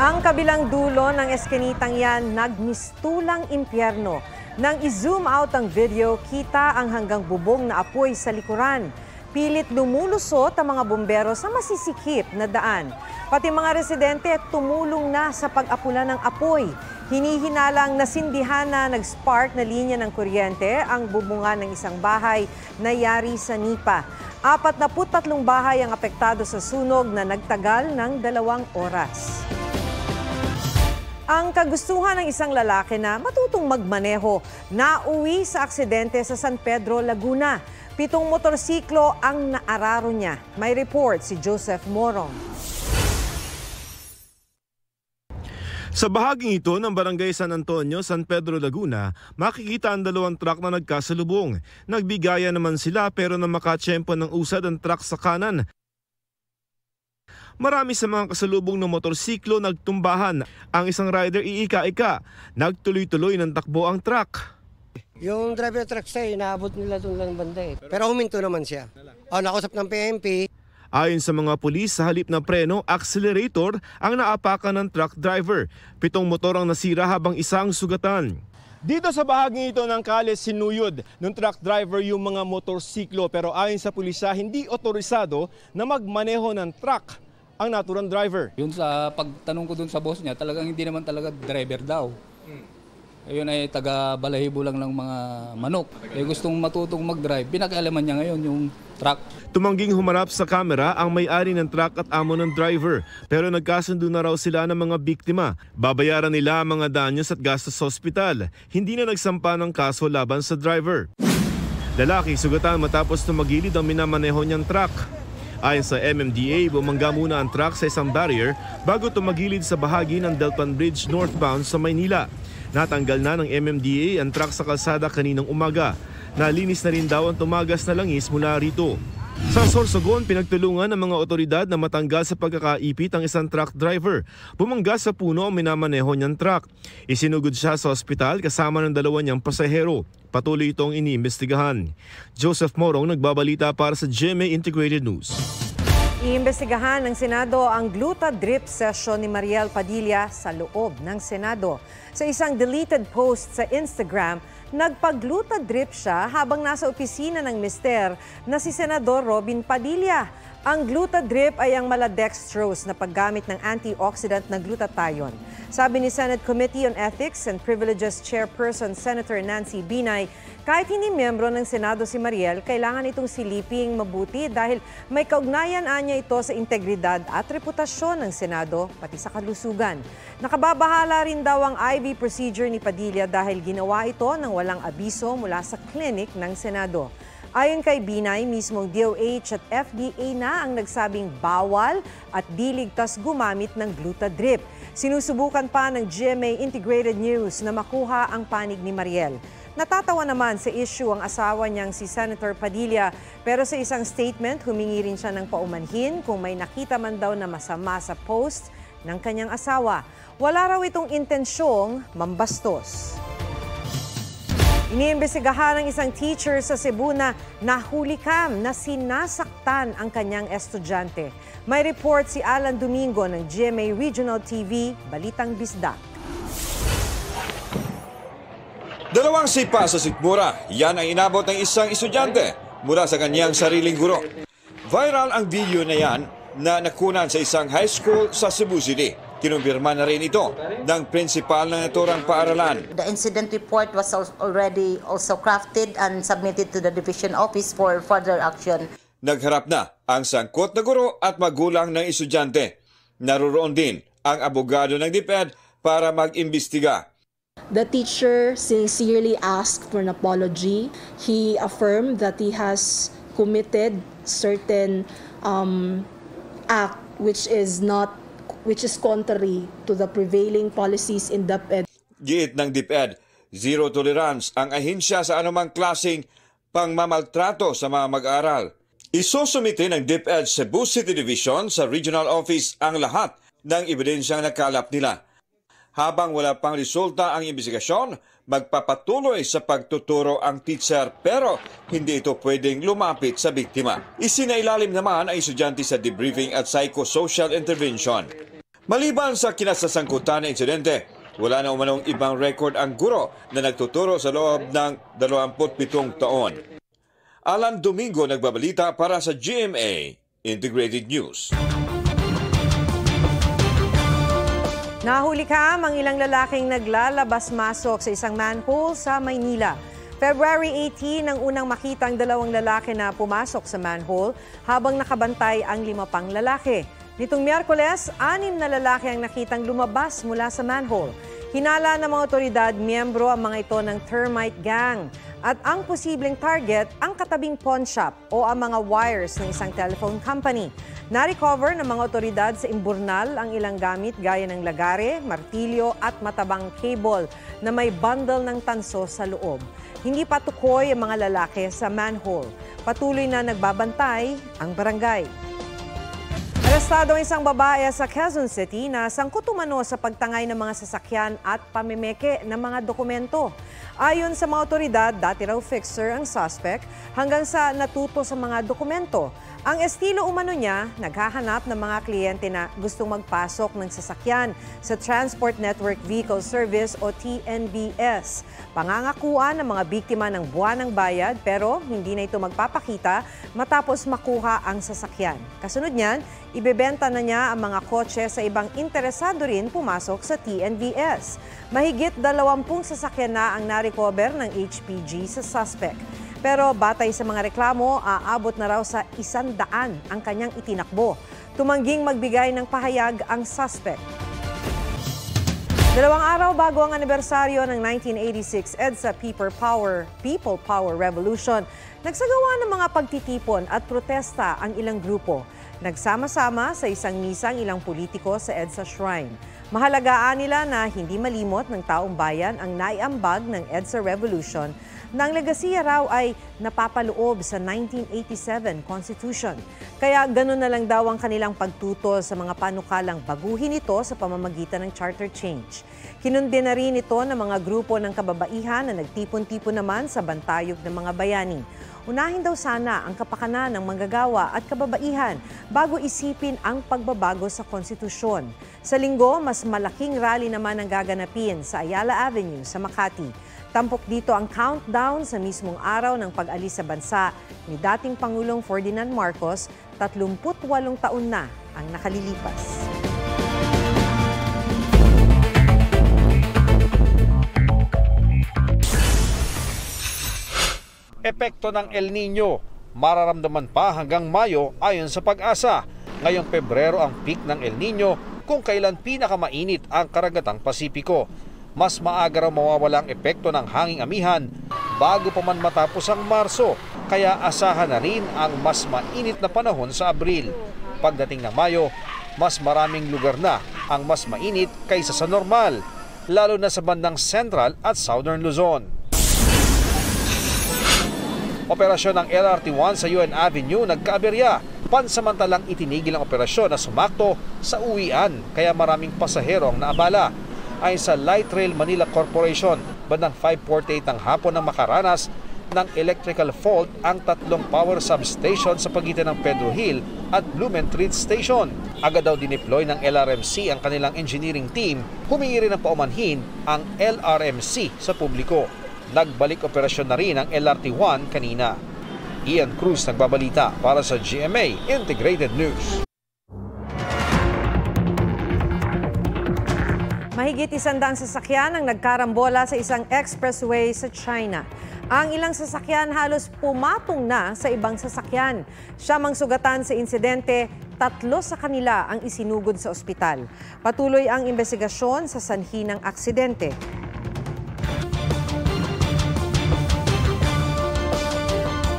Ang kabilang dulo ng eskinitang yan, nagmistulang impyerno. Nang i-zoom out ang video, kita ang hanggang bubong na apoy sa likuran. Pilit lumulusot ang mga bumbero sa masisikip na daan. Pati mga residente tumulong na sa pag-apula ng apoy. Hinihinalang nasindihan na nag-spark na linya ng kuryente ang bubungan ng isang bahay na yari sa Nipa. 43 bahay ang apektado sa sunog na nagtagal ng 2 oras. Ang kagustuhan ng isang lalaki na matutong magmaneho, nauwi sa aksidente sa San Pedro, Laguna. 7 motorsiklo ang naararo niya. May report si Joseph Morong. Sa bahaging ito ng Barangay San Antonio, San Pedro, Laguna, makikita ang 2 truck na nagkasalubong. Nagbigaya naman sila pero na makatsyempo ng usad ang truck sa kanan. Marami sa mga kasalubong ng motorsiklo nagtumbahan. Ang isang rider iika-ika. Nagtuloy-tuloy ng takbo ang truck. Yung driver truck siya, inaabot nila doon lang banda eh. Pero huminto naman siya. Nakausap ng PMP. Ayon sa mga pulis, sa halip na preno, accelerator ang naapakan ng truck driver. 7 motor ang nasira habang isang sugatan. Dito sa bahaging ito ng Kale, sinuyod ng truck driver yung mga motorsiklo. Pero ayon sa pulisya, hindi otorisado na magmaneho ng truck ang naturang driver. Yun sa pagtanong ko dun sa boss niya, talagang hindi naman talaga driver daw. Ayun ay taga-balahibo lang ng mga manok. Gustong matutong mag-drive, pinag-alaman niya ngayon yung truck. Tumangging humarap sa kamera ang may-ari ng truck at amo ng driver. Pero nagkasundo na raw sila ng mga biktima. Babayaran nila ang mga danyos at gastos sa ospital. Hindi na nagsampa ng kaso laban sa driver. Lalaki sugatan matapos tumagilid ang minamaneho niyang truck. Ayon sa MMDA, bumangga muna ang truck sa isang barrier bago tumagilid sa bahagi ng Delpan Bridge northbound sa Maynila. Natanggal na ng MMDA ang truck sa kalsada kaninang umaga. Nalinis na rin daw ang tumagas na langis mula rito. Sa Sorsogon, pinagtulungan ng mga otoridad na matanggal sa pagkakaipit ang isang truck driver. Bumangga sa puno ang minamaneho niyang truck. Isinugod siya sa ospital kasama ng 2 niyang pasahero. Patuloy itong iniimbestigahan. Joseph Morong nagbabalita para sa GMA Integrated News. Iimbestigahan ng Senado ang gluta drip session ni Mariel Padilla sa loob ng Senado. Sa isang deleted post sa Instagram, nagpagluta drip siya habang nasa opisina ng mister na si Senador Robin Padilla. Ang gluta drip ay ang maladextrose na paggamit ng antioxidant na glutathione. Sabi ni Senate Committee on Ethics and Privileges Chairperson Senator Nancy Binay, kahit hindi miyembro ng Senado si Mariel, kailangan itong siliping mabuti dahil may kaugnayan niya ito sa integridad at reputasyon ng Senado, pati sa kalusugan. Nakababahala rin daw ang IV procedure ni Padilla dahil ginawa ito ng walang abiso mula sa clinic ng Senado. Ayon kay Binay, mismong DOH at FDA na ang nagsabing bawal at di ligtas gumamit ng gluta drip. Sinusubukan pa ng GMA Integrated News na makuha ang panig ni Mariel. Natatawa naman sa issue ang asawa niyang si Senator Padilla, pero sa isang statement humingi rin siya ng paumanhin kung may nakita man daw na masama sa post ng kanyang asawa. Wala raw itong intensyong mambastos. Iniimbestigahan ng isang teacher sa Cebu na nahulikam na sinasaktan ang kanyang estudyante. May report si Alan Domingo ng GMA Regional TV, Balitang Bisdak. 2 sipa sa sikmura. Yan ang inabot ng isang estudyante mula sa kanyang sariling guro. Viral ang video na yan na nakunan sa isang high school sa Cebu City. Kinumpirma na rin ito ng prinsipal ng naturang paaralan. The incident report was already also crafted and submitted to the division office for further action. Nagharap na ang sangkot na guro at magulang ng estudyante. Naroroon din ang abogado ng DepEd para mag-imbestiga. The teacher sincerely asked for an apology. He affirmed that he has committed certain act which is contrary to the prevailing policies in DepEd. Giit ng DepEd, zero tolerance ang ahensya sa anumang klaseng pangmamaltrato sa mga mag-aaral. Isusumite ng DepEd Cebu City Division sa Regional Office ang lahat ng ebidensyang nakalap nila. Habang wala pang resulta ang imbestigasyon, magpapatuloy sa pagtuturo ang teacher pero hindi ito pwedeng lumapit sa biktima. Isinailalim naman ang estudyante sa debriefing at psychosocial intervention. Maliban sa kinasasangkutan na insidente, wala na umanong ibang record ang guro na nagtuturo sa loob ng 27 taon. Alan Domingo nagbabalita para sa GMA Integrated News. Nahuli ka ang ilang lalaking naglalabas-masok sa isang manhole sa Maynila. February 18 nang unang makita ang dalawang lalaki na pumasok sa manhole habang nakabantay ang 5 pang lalaki. Nitong Miyerkules, 6 na lalaki ang nakitang lumabas mula sa manhole. Hinala ng mga otoridad, miyembro ang mga ito ng termite gang. At ang posibleng target, ang katabing pawn shop o ang mga wires ng isang telephone company. Na-recover ng mga otoridad sa imburnal ang ilang gamit gaya ng lagare, martilyo at matabang cable na may bundle ng tanso sa loob. Hindi pa tukoy ang mga lalaki sa manhole. Patuloy na nagbabantay ang barangay. Arestado ang isang babae sa Quezon City na sangkot umano sa pagtangay ng mga sasakyan at pamimeke ng mga dokumento. Ayon sa mga otoridad, dati raw fixer ang suspect hanggang sa natuto sa mga dokumento. Ang estilo umano niya, naghahanap ng mga kliyente na gustong magpasok ng sasakyan sa Transport Network Vehicle Service o TNVS. Pangangakuan ng mga biktima ng buwanang bayad pero hindi na ito magpapakita matapos makuha ang sasakyan. Kasunod niyan, ibebenta na niya ang mga kotse sa ibang interesado rin pumasok sa TNVS. Mahigit 20 sasakyan na ang na-recover ng HPG sa suspect. Pero batay sa mga reklamo, aabot na raw sa 100 ang kanyang itinakbo. Tumangging magbigay ng pahayag ang suspect. 2 araw bago ang anibersaryo ng 1986 EDSA People Power Revolution, nagsagawa ng mga pagtitipon at protesta ang ilang grupo. Nagsama-sama sa isang misa ang ilang politiko sa EDSA Shrine. Mahalagaan nila na hindi malimot ng taong bayan ang naiambag ng EDSA Revolution na ang legasiya raw ay napapaloob sa 1987 Constitution. Kaya gano'n na lang daw ang kanilang pagtutol sa mga panukalang baguhin ito sa pamamagitan ng charter change. Kinundi na rin ito ng mga grupo ng kababaihan na nagtipon-tipon naman sa bantayog ng mga bayani. Unahin daw sana ang kapakanan ng manggagawa at kababaihan bago isipin ang pagbabago sa konstitusyon. Sa linggo, mas malaking rally naman ang gaganapin sa Ayala Avenue sa Makati. Tampok dito ang countdown sa mismong araw ng pag-alis sa bansa ni dating Pangulong Ferdinand Marcos, 38 taon na ang nakalilipas. Epekto ng El Nino, mararamdaman pa hanggang Mayo ayon sa Pag-asa. Ngayong Pebrero ang peak ng El Nino kung kailan pinakamainit ang karagatang Pasipiko. Mas maaga raw mawawala ang epekto ng hanging amihan bago pa man matapos ang Marso, kaya asahan na rin ang mas mainit na panahon sa Abril. Pagdating ng Mayo, mas maraming lugar na ang mas mainit kaysa sa normal, lalo na sa bandang Central at Southern Luzon. Operasyon ng LRT-1 sa UN Avenue nagkaaberya. Pansamantalang itinigil ang operasyon na sumakto sa uwian, kaya maraming pasahero ang naabala. Ayon sa Light Rail Manila Corporation, bandang 5:48 ng hapon nang makaranas ng electrical fault ang 3 power substation sa pagitan ng Pedro Hill at Blumentritt Station. Agad daw dineploy ng LRMC ang kanilang engineering team. Humingi rin ng paumanhin ang LRMC sa publiko. Nagbalik operasyon na rin ang LRT-1 kanina. Ian Cruz nagbabalita para sa GMA Integrated News. Mahigit 100 sasakyan ang nagkarambola sa isang expressway sa China. Ang ilang sasakyan halos pumatong na sa ibang sasakyan. Siyamang sugatan sa insidente, 3 sa kanila ang isinugod sa ospital. Patuloy ang investigasyon sa sanhi ng aksidente.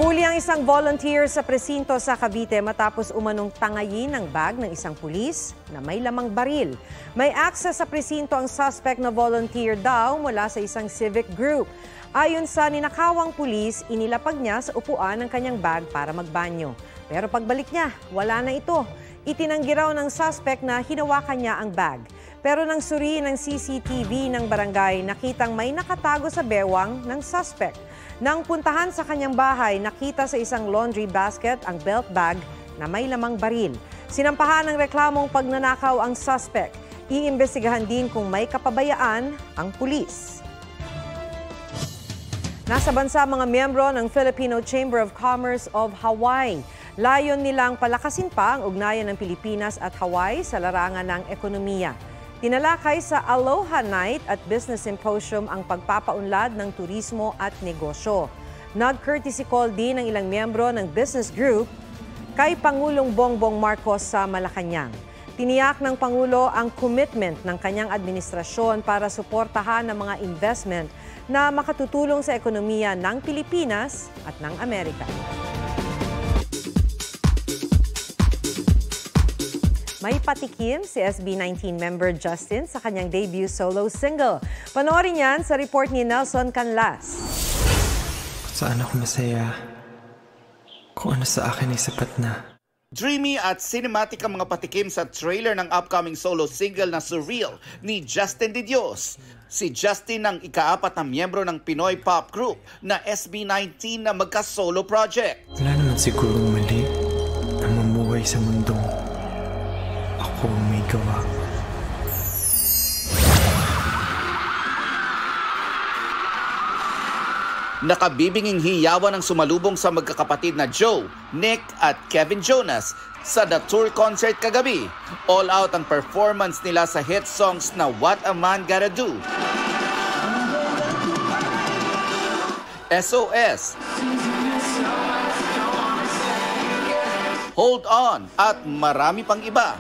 Huli ang isang volunteer sa presinto sa Cavite matapos umanong tangayin ng bag ng isang pulis na may lamang baril. May access sa presinto ang suspect na volunteer daw mula sa isang civic group. Ayon sa ninakawang pulis, inilapag niya sa upuan ng kanyang bag para magbanyo. Pero pagbalik niya, wala na ito. Itinanggi raw ng suspect na hinawakan niya ang bag. Pero nang suriin ng CCTV ng barangay, nakitang may nakatago sa bewang ng suspect. Nang puntahan sa kanyang bahay, nakita sa isang laundry basket ang belt bag na may lamang baril. Sinampahan ng reklamong pagnanakaw ang suspect. Iimbestigahan din kung may kapabayaan ang pulis. Nasa bansa mga miyembro ng Filipino Chamber of Commerce of Hawaii. Layon nilang palakasin pa ang ugnayan ng Pilipinas at Hawaii sa larangan ng ekonomiya. Tinalakay sa Aloha Night at Business Symposium ang pagpapaunlad ng turismo at negosyo. Nag-courtesy call din ng ilang miyembro ng business group kay Pangulong Bongbong Marcos sa Malacanang. Tiniyak ng Pangulo ang commitment ng kanyang administrasyon para suportahan ang mga investment na makatutulong sa ekonomiya ng Pilipinas at ng Amerika. May patikim si SB19 member Justin sa kanyang debut solo single. Panoorin yan sa report ni Nelson Canlas. Saan ako masaya? Kung ano sa akin ay sapat na. Dreamy at cinematic ang mga patikim sa trailer ng upcoming solo single na Surreal ni Justin De Dios. Si Justin ang ika-4 na miyembro ng Pinoy pop group na SB19 na magka-solo project. Wala naman sigurong mali na mamuhay sa mundong ako may gawa. Nakabibinging hiyawan ang sumalubong sa magkakapatid na Joe, Nick at Kevin Jonas sa The Tour concert kagabi. All out ang performance nila sa hit songs na What a Man Gotta Do, SOS, Hold On at marami pang iba.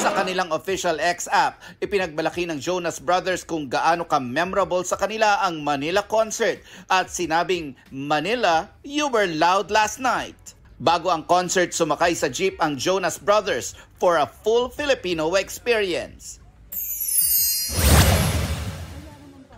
Sa kanilang official X app, ipinagmalaki ng Jonas Brothers kung gaano ka-memorable sa kanila ang Manila concert at sinabing, "Manila, you were loud last night." Bago ang concert, sumakay sa jeep ang Jonas Brothers for a full Filipino experience.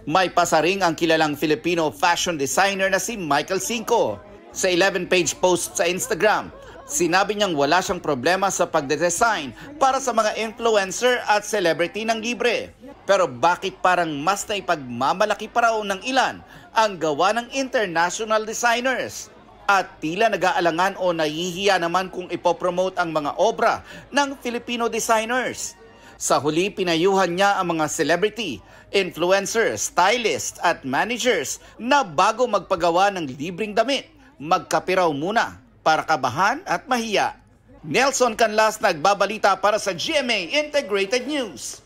May pasaring ang kilalang Filipino fashion designer na si Michael Cinco. Sa 11-page post sa Instagram, sinabi niyang wala siyang problema sa pagdedesign para sa mga influencer at celebrity ng libre. Pero bakit parang mas naipagmamalaki pa raw ng ilan ang gawa ng international designers? At tila nag-aalangan o nahihiya naman kung ipopromote ang mga obra ng Filipino designers. Sa huli, pinayuhan niya ang mga celebrity, influencers, stylists at managers na bago magpagawa ng libreng damit, magkape raw muna para kabahan at mahiya. Nelson Canlas nagbabalita para sa GMA Integrated News.